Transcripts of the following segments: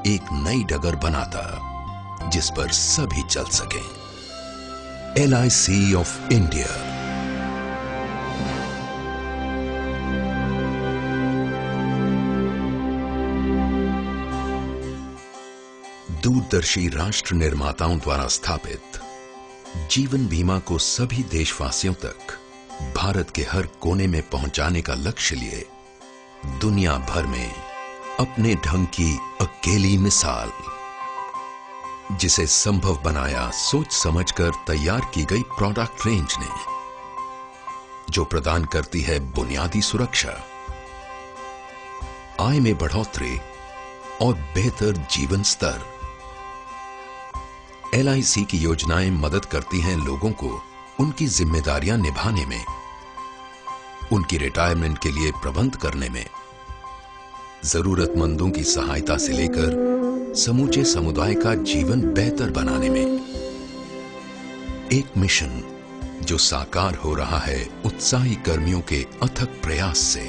एक नई डगर बनाता जिस पर सभी चल सकें। LIC of India. दूरदर्शी राष्ट्र निर्माताओं द्वारा स्थापित जीवन बीमा को सभी देशवासियों तक भारत के हर कोने में पहुंचाने का लक्ष्य लिए दुनिया भर में अपने ढंग की अकेली मिसाल, जिसे संभव बनाया सोच समझकर तैयार की गई प्रोडक्ट रेंज ने, जो प्रदान करती है बुनियादी सुरक्षा, आय में बढ़ोतरी और बेहतर जीवन स्तर। LIC की योजनाएं मदद करती हैं लोगों को उनकी जिम्मेदारियां निभाने में, उनकी रिटायरमेंट के लिए प्रबंध करने में, जरूरतमंदों की सहायता से लेकर समूचे समुदाय का जीवन बेहतर बनाने में। एक मिशन जो साकार हो रहा है उत्साही कर्मियों के अथक प्रयास से।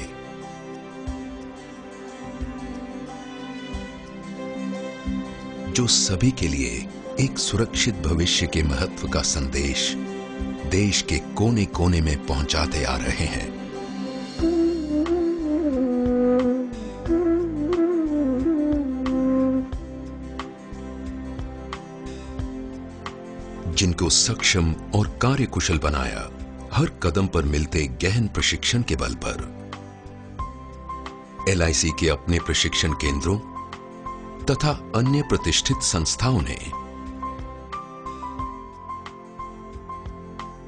जो सभी के लिए एक सुरक्षित भविष्य के महत्व का संदेश देश के कोने कोने में पहुंचाते आ रहे हैं। जिनको सक्षम और कार्यकुशल बनाया हर कदम पर मिलते गहन प्रशिक्षण के बल पर। LIC के अपने प्रशिक्षण केंद्रों तथा अन्य प्रतिष्ठित संस्थाओं ने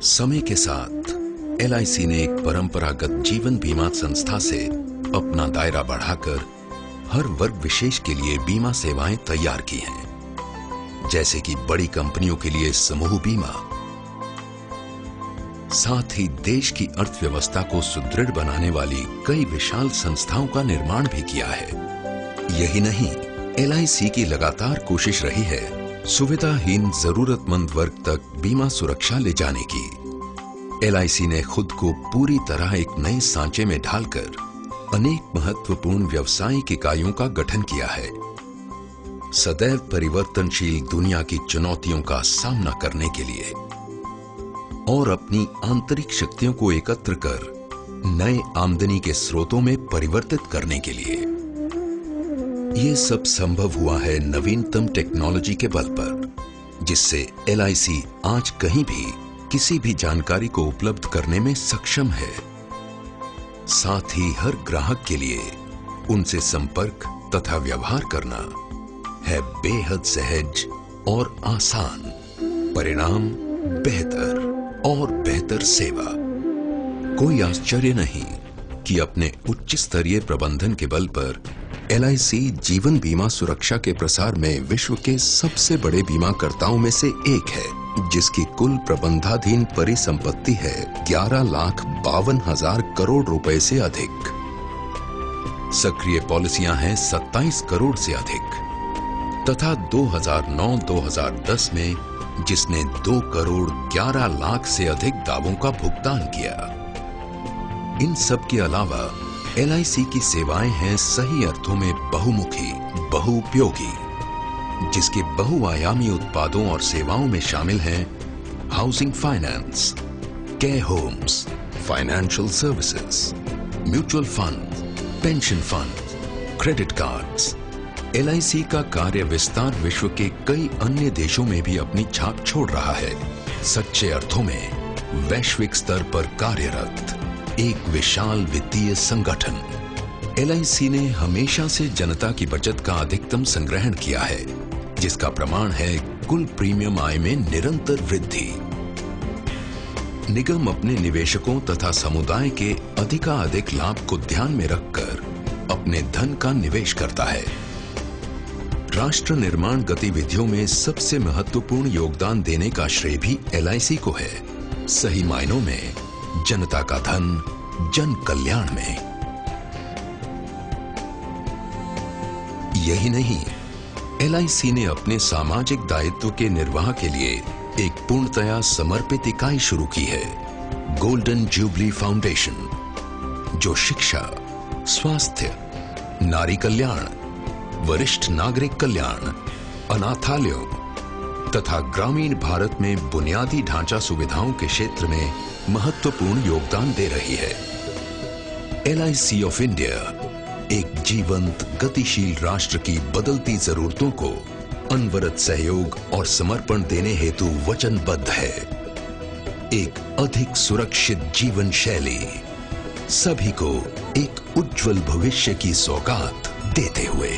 समय के साथ LIC ने एक परंपरागत जीवन बीमा संस्था से अपना दायरा बढ़ाकर हर वर्ग विशेष के लिए बीमा सेवाएं तैयार की हैं, जैसे कि बड़ी कंपनियों के लिए समूह बीमा। साथ ही देश की अर्थव्यवस्था को सुदृढ़ बनाने वाली कई विशाल संस्थाओं का निर्माण भी किया है। यही नहीं, LIC की लगातार कोशिश रही है सुविधाहीन जरूरतमंद वर्ग तक बीमा सुरक्षा ले जाने की। LIC ने खुद को पूरी तरह एक नए सांचे में ढालकर अनेक महत्वपूर्ण व्यावसायिक इकाइयों का गठन किया है, सदैव परिवर्तनशील दुनिया की चुनौतियों का सामना करने के लिए और अपनी आंतरिक शक्तियों को एकत्र कर नए आमदनी के स्रोतों में परिवर्तित करने के लिए। ये सब संभव हुआ है नवीनतम टेक्नोलॉजी के बल पर, जिससे LIC आज कहीं भी किसी भी जानकारी को उपलब्ध करने में सक्षम है। साथ ही हर ग्राहक के लिए उनसे संपर्क तथा व्यवहार करना है बेहद सहज और आसान। परिणाम बेहतर और बेहतर सेवा। कोई आश्चर्य नहीं कि अपने उच्च स्तरीय प्रबंधन के बल पर LIC जीवन बीमा सुरक्षा के प्रसार में विश्व के सबसे बड़े बीमाकर्ताओं में से एक है, जिसकी कुल प्रबंधाधीन परिसंपत्ति है 11,52,000 करोड़ रुपए से अधिक। सक्रिय पॉलिसियां हैं 27 करोड़ से अधिक तथा 2009-2010 में जिसने 2 करोड़ 11 लाख से अधिक दावों का भुगतान किया। इन सब के अलावा LIC की सेवाएं हैं सही अर्थों में बहुमुखी, बहुउपयोगी, जिसके बहुआयामी उत्पादों और सेवाओं में शामिल हैं housing finance, care homes, financial services, mutual fund, pension fund, credit cards. LIC का कार्य विस्तार विश्व के कई अन्य देशों में भी अपनी छाप छोड़ रहा है। सच्चे अर्थों में वैश्विक स्तर पर कार्यरत एक विशाल वित्तीय संगठन। LIC ने हमेशा से जनता की बचत का अधिकतम संग्रहण किया है, जिसका प्रमाण है कुल प्रीमियम आय में निरंतर वृद्धि। निगम अपने निवेशकों तथा समुदाय के अधिकाधिक लाभ को ध्यान में रखकर अपने धन का निवेश करता है। राष्ट्र निर्माण गतिविधियों में सबसे महत्वपूर्ण योगदान देने का श्रेय भी LIC को है। सही मायनों में जनता का धन जन कल्याण में। यही नहीं, LIC ने अपने सामाजिक दायित्व के निर्वाह के लिए एक पूर्णतया समर्पित इकाई शुरू की है, गोल्डन जुबली फाउंडेशन, जो शिक्षा, स्वास्थ्य, नारी कल्याण, वरिष्ठ नागरिक कल्याण, अनाथालयों तथा ग्रामीण भारत में बुनियादी ढांचा सुविधाओं के क्षेत्र में महत्वपूर्ण योगदान दे रही है। LIC ऑफ इंडिया एक जीवंत, गतिशील राष्ट्र की बदलती जरूरतों को अनवरत सहयोग और समर्पण देने हेतु वचनबद्ध है। एक अधिक सुरक्षित जीवन शैली, सभी को एक उज्जवल भविष्य की सौगात देते हुए।